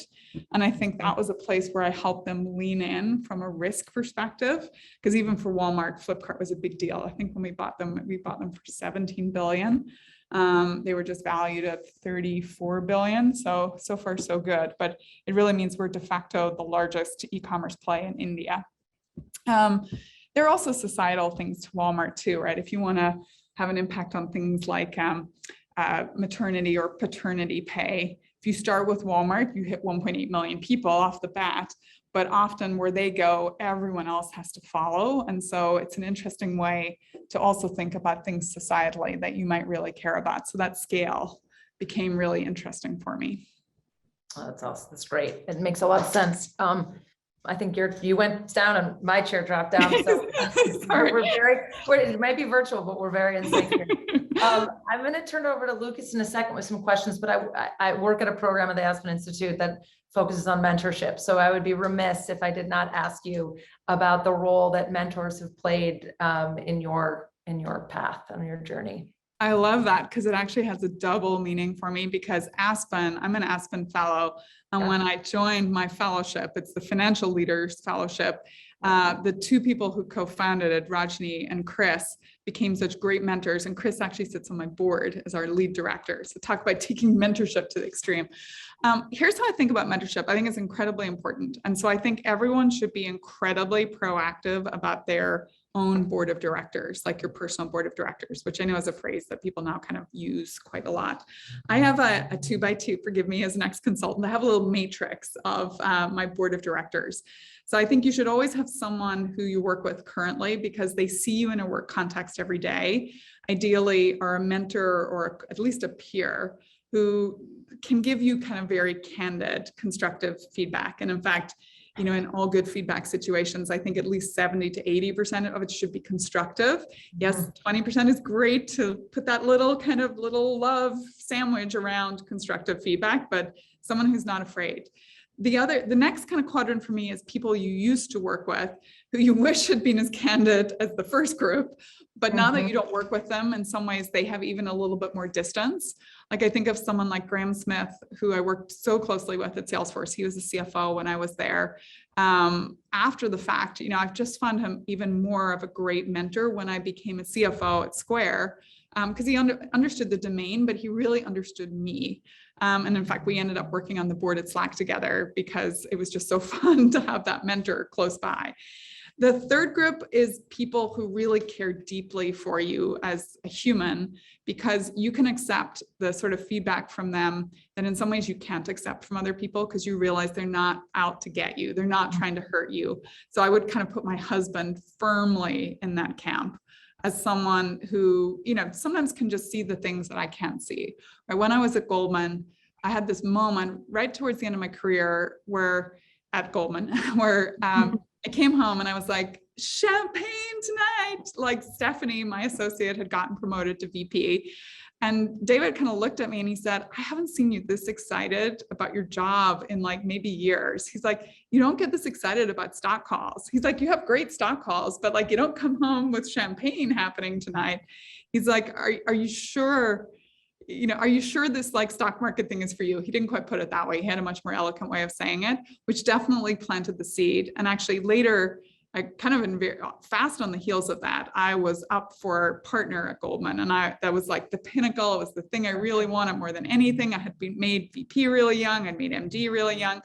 And I think that was a place where I helped them lean in from a risk perspective, because even for Walmart, Flipkart was a big deal. I think when we bought them for 17 billion. They were just valued at 34 billion. So far, so good. But it really means we're de facto the largest e-commerce play in India. There are also societal things to Walmart too, right? If you want to have an impact on things like maternity or paternity pay, if you start with Walmart, you hit 1.8 million people off the bat, but often where they go, everyone else has to follow. And so it's an interesting way to also think about things societally that you might really care about. So that scale became really interesting for me. Oh, that's awesome. That's great. It makes a lot of sense. I think you went down and my chair dropped down. So it might be virtual, but we're very in sync here. I'm going to turn it over to Lucas in a second with some questions, but I work at a program at the Aspen Institute that focuses on mentorship. So I would be remiss if I did not ask you about the role that mentors have played in your path and your journey. I love that because it actually has a double meaning for me, because I'm an Aspen fellow. And when I joined my fellowship, it's the Financial Leaders Fellowship. The two people who co-founded it, Rajni and Chris, became such great mentors. And Chris actually sits on my board as our lead director. So talk about taking mentorship to the extreme. Here's how I think about mentorship. I think it's incredibly important. And so I think everyone should be incredibly proactive about their own board of directors, like your personal board of directors, which I know is a phrase that people now kind of use quite a lot. I have a 2x2, forgive me as an ex-consultant, I have a little matrix of my board of directors. So I think you should always have someone who you work with currently because they see you in a work context every day, ideally are a mentor or at least a peer who can give you kind of very candid, constructive feedback. And in fact, in all good feedback situations, I think at least 70 to 80% of it should be constructive. Yes, 20% is great to put that little love sandwich around constructive feedback, but someone who's not afraid. The next kind of quadrant for me is people you used to work with who you wish had been as candid as the first group, but now that you don't work with them, in some ways they have even a little bit more distance. Like I think of someone like Graham Smith, who I worked so closely with at Salesforce. He was the CFO when I was there. After the fact, I've just found him even more of a great mentor when I became a CFO at Square, because he understood the domain, but he really understood me. And in fact, we ended up working on the board at Slack together because it was just so fun to have that mentor close by. The third group is people who really care deeply for you as a human, because you can accept the sort of feedback from them that in some ways you can't accept from other people because you realize they're not out to get you. They're not trying to hurt you. So I would kind of put my husband firmly in that camp as someone who, sometimes can just see the things that I can't see. Right? When I was at Goldman, I had this moment right towards the end of my career where I came home and I was like, champagne tonight. Like Stephanie, my associate, had gotten promoted to VP. And David kind of looked at me and he said, I haven't seen you this excited about your job in like maybe years. He's like, you don't get this excited about stock calls. He's like, you have great stock calls, but like, you don't come home with champagne happening tonight. He's like, are you sure are you sure this like stock market thing is for you? He didn't quite put it that way. He had a much more eloquent way of saying it, which definitely planted the seed. And actually later, I kind of fast on the heels of that, I was up for partner at Goldman. And that was like the pinnacle. It was the thing I really wanted more than anything. I had been made VP really young. I'd made MD really young.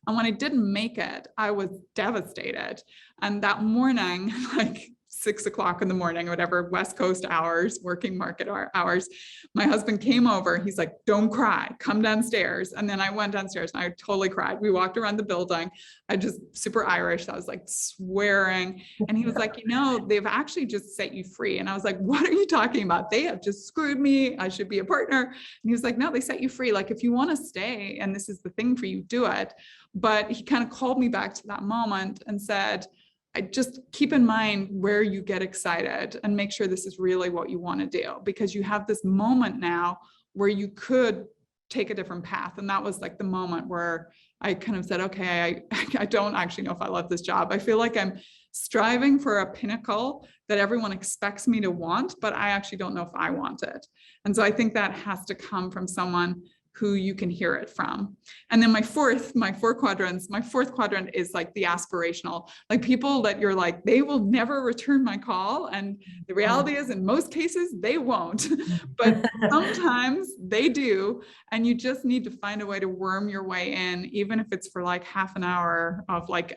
And when I didn't make it, I was devastated. And that morning, like 6 o'clock in the morning, whatever, West Coast hours, working market hours, my husband came over. He's like, don't cry, come downstairs. And then I went downstairs and I totally cried. We walked around the building. I just super Irish. I was like swearing. And he was like, they've actually just set you free. And I was like, what are you talking about? They have just screwed me. I should be a partner. And he was like, no, they set you free. Like, if you want to stay and this is the thing for you, do it. But he kind of called me back to that moment and said, I just keep in mind where you get excited and make sure this is really what you want to do, because you have this moment now where you could take a different path. And that was like the moment where I kind of said, okay, I don't actually know if I love this job. I feel like I'm striving for a pinnacle that everyone expects me to want, but I actually don't know if I want it. And so I think that has to come from someone who you can hear it from. And then my fourth quadrant is like the aspirational, like people that you're like, they will never return my call. And the reality is in most cases, they won't, but sometimes they do. And you just need to find a way to worm your way in, even if it's for like half an hour of like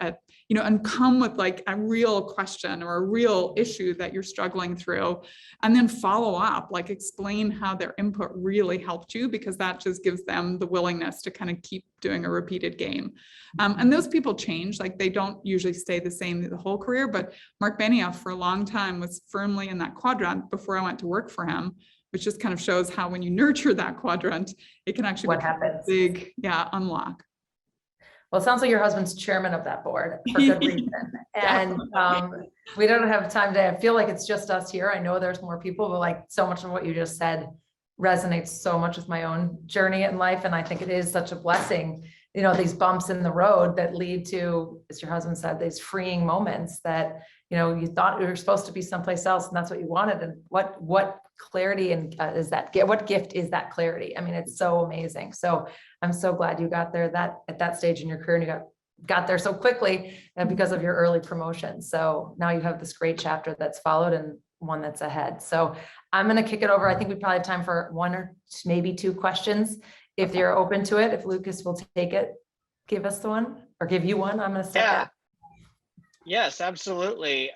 and come with like a real question or a real issue that you're struggling through, and then follow up, like explain how their input really helped you, because that just gives them the willingness to kind of keep doing a repeated game. And those people change, like they don't usually stay the same the whole career, but Mark Benioff for a long time was firmly in that quadrant before I went to work for him, which just kind of shows how when you nurture that quadrant, it can actually become a big unlock. Well, it sounds like your husband's chairman of that board for good reason. And we don't have time to, I feel like it's just us here. I know there's more people, but like so much of what you just said resonates so much with my own journey in life. And I think it is such a blessing, these bumps in the road that lead to, as your husband said, these freeing moments that, you thought you were supposed to be someplace else and that's what you wanted. And what clarity and what gift is that clarity? I mean, it's so amazing. So I'm so glad you got there at that stage in your career, and you got there so quickly because of your early promotion. So now you have this great chapter that's followed and one that's ahead. So I'm going to kick it over. I think we probably have time for one or maybe two questions. If you're open to it, if Lucas will take it, give us the one or give you one. I'm going to step back. Yes, absolutely.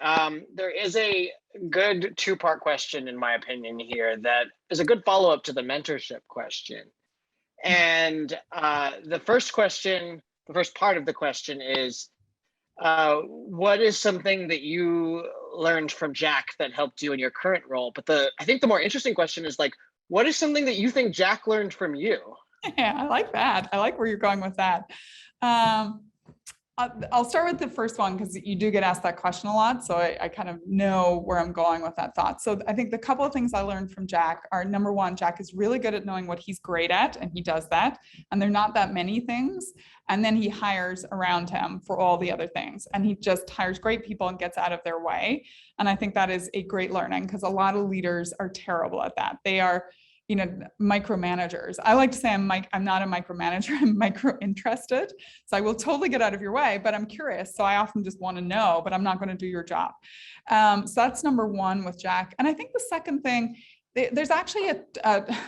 There is a good two-part question, in my opinion, here that is a good follow-up to the mentorship question. And the first part of the question is, what is something that you learned from Jack that helped you in your current role? But I think the more interesting question is like, what is something that you think Jack learned from you? Yeah, I like that. I like where you're going with that. I'll start with the first one because you do get asked that question a lot. So I kind of know where I'm going with that thought. So I think the couple of things I learned from Jack are, number one, Jack is really good at knowing what he's great at, and he does that. And there are not that many things. And then he hires around him for all the other things. And he just hires great people and gets out of their way. And I think that is a great learning, because a lot of leaders are terrible at that. They are micromanagers. I like to say I'm not a micromanager, I'm micro-interested. So I will totally get out of your way, but I'm curious. So I often just want to know, but I'm not going to do your job. So that's number one with Jack. And I think the second thing, there's actually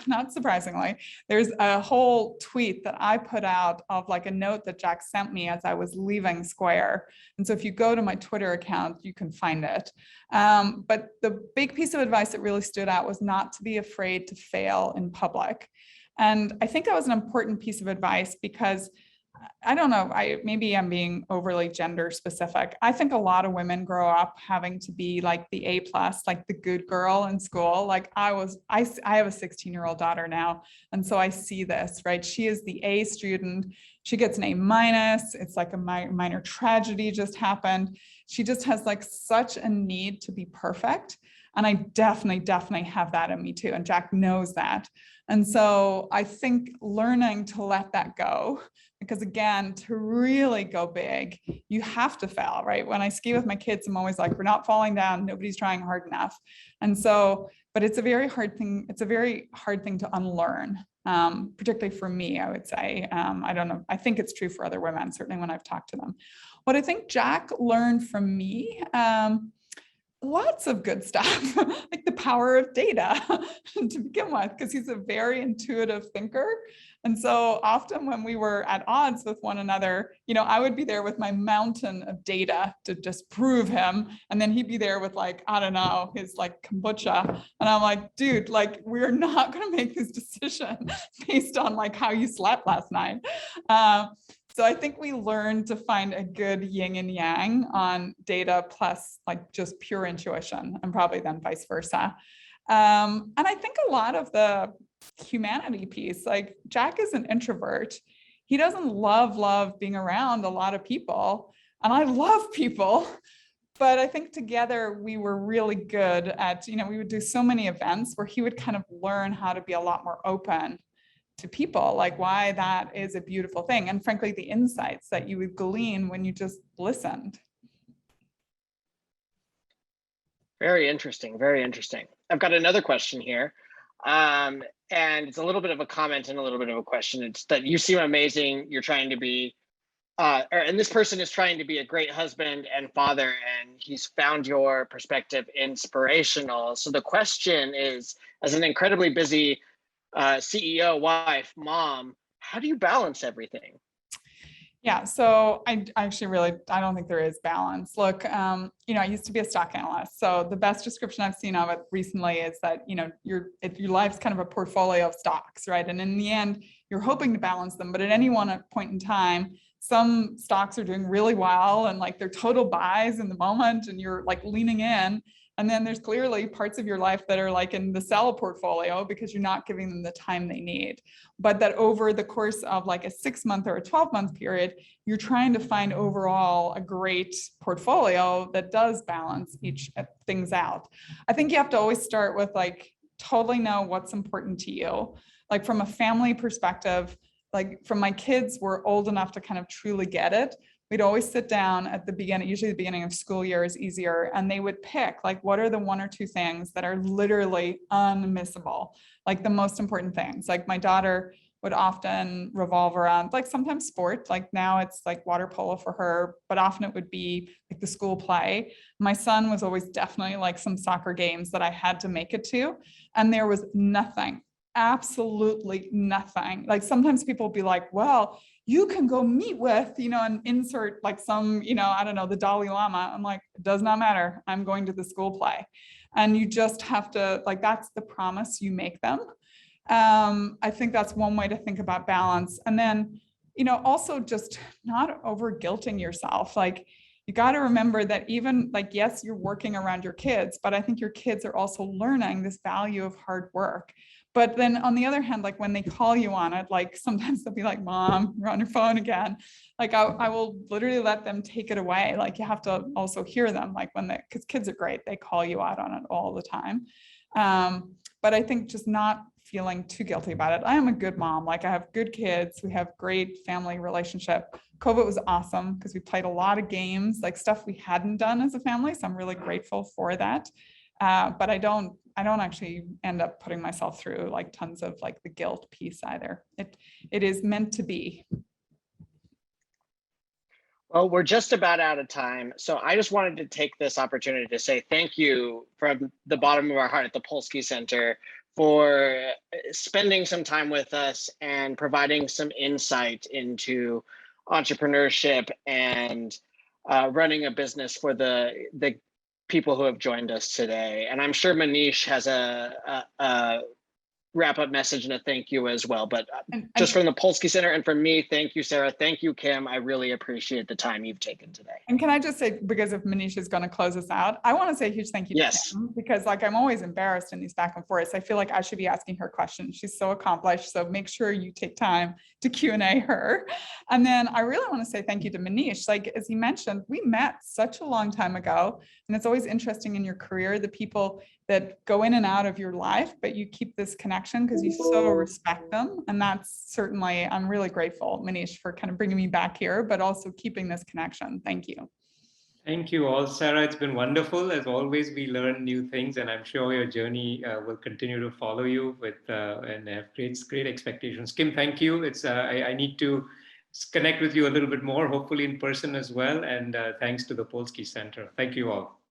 not surprisingly, there's a whole tweet that I put out of like a note that Jack sent me as I was leaving Square. And so if you go to my Twitter account, you can find it. But the big piece of advice that really stood out was not to be afraid to fail in public. And I think that was an important piece of advice because I don't know, maybe I'm being overly gender specific. I think a lot of women grow up having to be like the A+, like the good girl in school. Like I have a 16-year-old daughter now. And so I see this, right? She is the A student. She gets an A-. It's like a minor tragedy just happened. She just has like such a need to be perfect. And I definitely have that in me too. And Jack knows that. And so I think learning to let that go, because again, to really go big, you have to fail, right? When I ski with my kids, I'm always like, we're not falling down. Nobody's trying hard enough. And so, but it's a very hard thing. It's a very hard thing to unlearn, particularly for me, I would say. I don't know. I think it's true for other women, certainly when I've talked to them. What I think Jack learned from me, lots of good stuff, like the power of data to begin with, because he's a very intuitive thinker. And so often when we were at odds with one another, I would be there with my mountain of data to just prove him. And then he'd be there with like, I don't know, his like kombucha. And I'm like, dude, like, we're not going to make this decision based on like how you slept last night. So I think we learned to find a good yin and yang on data plus like just pure intuition, and probably then vice versa. And I think a lot of the humanity piece, like Jack is an introvert. He doesn't love being around a lot of people. And I love people. But I think together we were really good at, we would do so many events where he would kind of learn how to be a lot more open to people, like why that is a beautiful thing. And frankly, the insights that you would glean when you just listened. Very interesting, very interesting. I've got another question here. And it's a little bit of a comment and a little bit of a question. It's that you seem amazing. You're trying to be, and this person is trying to be a great husband and father, and he's found your perspective inspirational. So the question is, as an incredibly busy CEO, wife, mom, how do you balance everything? Yeah, so I don't think there is balance. Look, I used to be a stock analyst. So the best description I've seen of it recently is that, your life's kind of a portfolio of stocks, right? And in the end, you're hoping to balance them. But at any one point in time, some stocks are doing really well and like they're total buys in the moment and you're like leaning in. And then there's clearly parts of your life that are like in the sell portfolio because you're not giving them the time they need. But that over the course of like a 6-month or a 12-month period, you're trying to find overall a great portfolio that does balance each things out. I think you have to always start with like totally know what's important to you. Like from a family perspective, like from my kids were old enough to kind of truly get it. We'd always sit down at the beginning, usually the beginning of school year is easier, and they would pick like, what are the 1 or 2 things that are literally unmissable, like the most important things. Like my daughter would often revolve around like sometimes sport, like now it's like water polo for her, but often it would be like the school play. My son was always definitely like some soccer games that I had to make it to, and there was nothing, absolutely nothing. Like sometimes people will be like, well, you can go meet with, and insert like some, I don't know, the Dalai Lama. I'm like, it does not matter. I'm going to the school play. And you just have to, like, that's the promise you make them. I think that's one way to think about balance. And then, also just not over guilting yourself. Like, you got to remember that even like, yes, you're working around your kids, but I think your kids are also learning this value of hard work. But then on the other hand, like when they call you on it, like sometimes they'll be like, Mom, you're on your phone again. Like I will literally let them take it away. Like you have to also hear them, like because kids are great. They call you out on it all the time. But I think just not feeling too guilty about it. I am a good mom. Like I have good kids. We have great family relationship. COVID was awesome because we played a lot of games, like stuff we hadn't done as a family. So I'm really grateful for that. But I don't actually end up putting myself through like tons of like the guilt piece either. It is meant to be. Well, we're just about out of time. So I just wanted to take this opportunity to say thank you from the bottom of our heart at the Polsky Center for spending some time with us and providing some insight into entrepreneurship and running a business for the people who have joined us today. And I'm sure Manish has a wrap-up message and a thank you as well. But just from the Polsky Center and from me, thank you, Sarah. Thank you, Kim. I really appreciate the time you've taken today. And can I just say, because if Manish is going to close us out, I want to say a huge thank you to Kim, because like I'm always embarrassed in these back and forths. I feel like I should be asking her questions. She's so accomplished. So make sure you take time to Q&A her. And then I really want to say thank you to Manish. Like, as he mentioned, we met such a long time ago. And it's always interesting in your career, the people that go in and out of your life, but you keep this connection because you so respect them. And that's certainly, I'm really grateful, Manish, for kind of bringing me back here, but also keeping this connection. Thank you. Thank you all, Sarah. It's been wonderful. As always, we learn new things, and I'm sure your journey will continue to follow you with and have great expectations. Kim, thank you. It's I need to connect with you a little bit more, hopefully in person as well. And thanks to the Polsky Center. Thank you all.